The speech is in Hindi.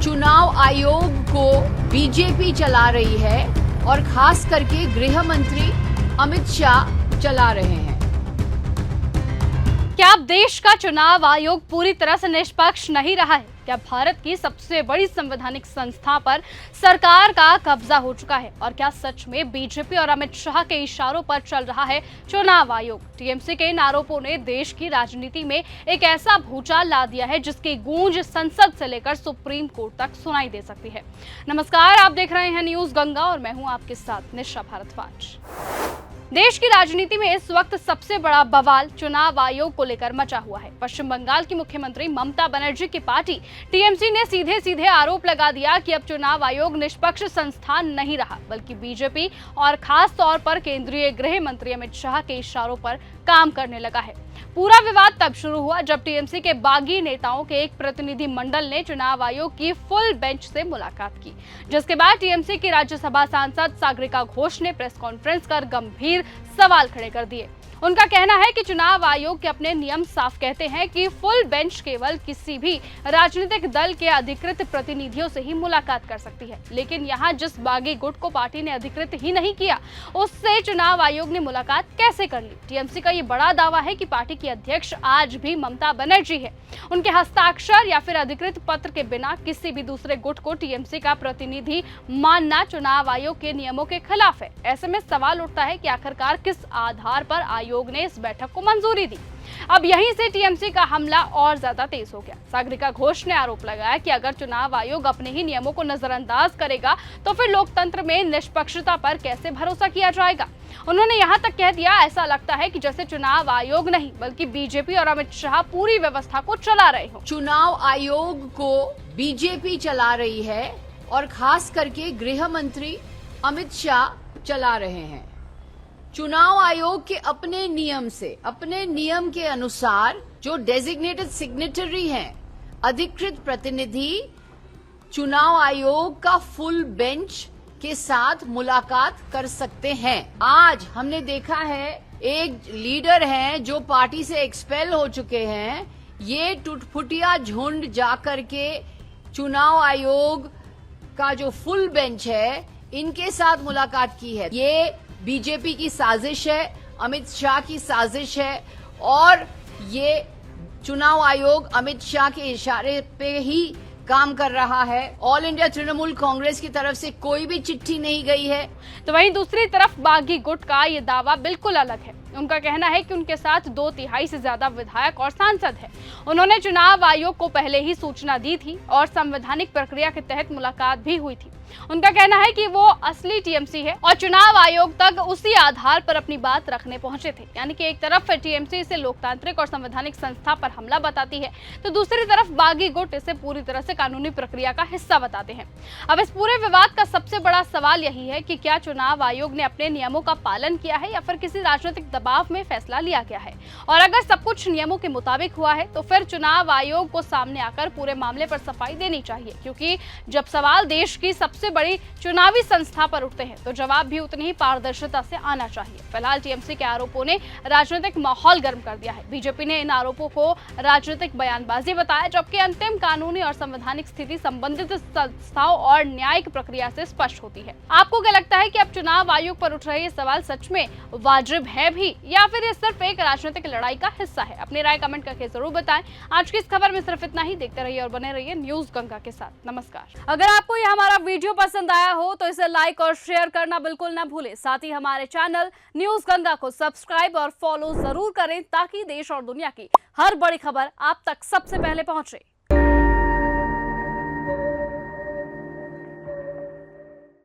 चुनाव आयोग को बीजेपी चला रही है और खास करके गृह मंत्री अमित शाह चला रहे हैं। क्या अब देश का चुनाव आयोग पूरी तरह से निष्पक्ष नहीं रहा है? क्या भारत की सबसे बड़ी संवैधानिक संस्था पर सरकार का कब्जा हो चुका है? और क्या सच में बीजेपी और अमित शाह के इशारों पर चल रहा है चुनाव आयोग? टीएमसी के इन आरोपों ने देश की राजनीति में एक ऐसा भूचाल ला दिया है जिसकी गूंज संसद से लेकर सुप्रीम कोर्ट तक सुनाई दे सकती है। नमस्कार, आप देख रहे हैं न्यूज गंगा और मैं हूं आपके साथ निशा भारद्वाज। देश की राजनीति में इस वक्त सबसे बड़ा बवाल चुनाव आयोग को लेकर मचा हुआ है। पश्चिम बंगाल की मुख्यमंत्री ममता बनर्जी की पार्टी टीएमसी ने सीधे सीधे आरोप लगा दिया कि अब चुनाव आयोग निष्पक्ष संस्थान नहीं रहा, बल्कि बीजेपी और खास तौर पर केंद्रीय गृह मंत्री अमित शाह के इशारों पर काम करने लगा है। पूरा विवाद तब शुरू हुआ जब टीएमसी के बागी नेताओं के एक प्रतिनिधि मंडल ने चुनाव आयोग की फुल बेंच से मुलाकात की, जिसके बाद टीएमसी की राज्यसभा सांसद सागरिका घोष ने प्रेस कॉन्फ्रेंस कर गंभीर सवाल खड़े कर दिए। उनका कहना है कि चुनाव आयोग के अपने नियम साफ कहते हैं कि फुल बेंच केवल किसी भी राजनीतिक दल के अधिकृत प्रतिनिधियों से ही मुलाकात कर सकती है, लेकिन यहाँ जिस बागी गुट को पार्टी ने अधिकृत ही नहीं किया, उससे चुनाव आयोग ने मुलाकात कैसे कर ली? टीएमसी का ये बड़ा दावा है कि पार्टी की अध्यक्ष आज भी ममता बनर्जी है। उनके हस्ताक्षर या फिर अधिकृत पत्र के बिना किसी भी दूसरे गुट को टीएमसी का प्रतिनिधि मानना चुनाव आयोग के नियमों के खिलाफ है। ऐसे में सवाल उठता है कि आखिरकार किस आधार पर आयोग ने इस बैठक को मंजूरी दी? अब यहीं से टीएमसी का हमला और ज्यादा तेज हो गया। सागरिका घोष ने आरोप लगाया कि अगर चुनाव आयोग अपने ही नियमों को नजरअंदाज करेगा तो फिर लोकतंत्र में निष्पक्षता पर कैसे भरोसा किया जाएगा? उन्होंने यहां तक कह दिया, ऐसा लगता है कि जैसे चुनाव आयोग नहीं बल्कि बीजेपी और अमित शाह पूरी व्यवस्था को चला रहे हो। चुनाव आयोग को बीजेपी चला रही है और खास करके गृह मंत्री अमित शाह चला रहे हैं। चुनाव आयोग के अपने नियम से, अपने नियम के अनुसार जो डेजिग्नेटेड सिग्नेटरी हैं, अधिकृत प्रतिनिधि चुनाव आयोग का फुल बेंच के साथ मुलाकात कर सकते हैं। आज हमने देखा है एक लीडर हैं जो पार्टी से एक्सपेल हो चुके हैं, ये टुटफुटिया झुंड जाकर के चुनाव आयोग का जो फुल बेंच है इनके साथ मुलाकात की है। ये बीजेपी की साजिश है, अमित शाह की साजिश है और ये चुनाव आयोग अमित शाह के इशारे पे ही काम कर रहा है। ऑल इंडिया तृणमूल कांग्रेस की तरफ से कोई भी चिट्ठी नहीं गई है। तो वहीं दूसरी तरफ बागी गुट का ये दावा बिल्कुल अलग है। उनका कहना है कि उनके साथ 2/3 से ज्यादा विधायक और सांसद हैं। उन्होंने चुनाव आयोग को पहले ही सूचना दी थी और संवैधानिक प्रक्रिया के तहत मुलाकात भी हुई थी। उनका कहना है कि वो असली टीएमसी है और चुनाव आयोग तक उसी आधार पर अपनी बात रखने पहुंचे थे। यानी कि एक तरफ टीएमसी इसे लोकतांत्रिक और संवैधानिक संस्था पर हमला बताती है, तो दूसरी तरफ बागी गुट इसे पूरी तरह से कानूनी प्रक्रिया का हिस्सा बताते हैं। अब इस पूरे विवाद का सबसे बड़ा सवाल यही है कि क्या चुनाव आयोग ने अपने नियमों का पालन किया है या फिर किसी राजनीतिक दबाव में फैसला लिया गया है? और अगर सब कुछ नियमों के मुताबिक हुआ है तो फिर चुनाव आयोग को सामने आकर पूरे मामले पर सफाई देनी चाहिए, क्योंकि जब सवाल देश की सबसे बड़ी चुनावी संस्था पर उठते हैं तो जवाब भी उतनी ही पारदर्शिता से आना चाहिए। फिलहाल टीएमसी के आरोपों ने राजनीतिक माहौल गर्म कर दिया है। बीजेपी ने इन आरोपों को राजनीतिक बयानबाजी बताया, जबकि अंतिम कानूनी और संवैधानिक स्थिति संबंधित संस्थाओं और न्यायिक प्रक्रिया से स्पष्ट होती है। आपको क्या लगता है कि अब चुनाव आयोग पर उठ रहे ये सवाल सच में वाजिब है भी या फिर ये सिर्फ एक राजनीतिक लड़ाई का हिस्सा है? अपनी राय कमेंट करके जरूर बताएं। आज की इस खबर में सिर्फ इतना ही। देखते रहिए और बने रहिए न्यूज गंगा के साथ। नमस्कार। अगर आपको ये हमारा वीडियो पसंद आया हो तो इसे लाइक और शेयर करना बिल्कुल ना भूलें। साथ ही हमारे चैनल न्यूज गंगा को सब्सक्राइब और फॉलो जरूर करें ताकि देश और दुनिया की हर बड़ी खबर आप तक सबसे पहले पहुंचे।